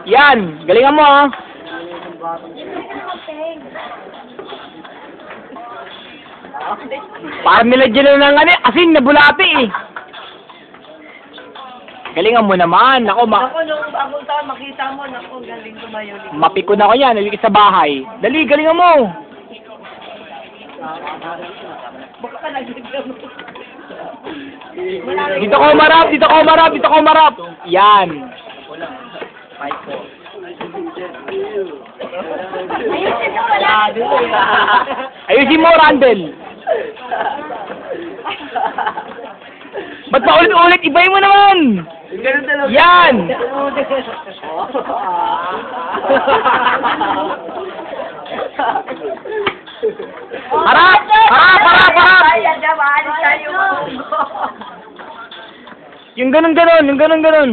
Yan. Galingan mo, ha. Parang nilagyan na ng asin na bulati, eh. Galingan mo naman. Ako, Ako, nung bagong taon, makita mo, naku, galing tumayo. mapikon ako yan. Naligit sa bahay. Dali, galingan mo. Baka ka nagligyan mo. Dito ko marap, dito ko marap, dito ko marap. Yan. Ayusin mo, Randall. Ba't pa ulit-ulit? Ibayin mo naman. Yan. Harap! Harap! Harap! Harap! Yung ganun-ganun, yung ganun-ganun.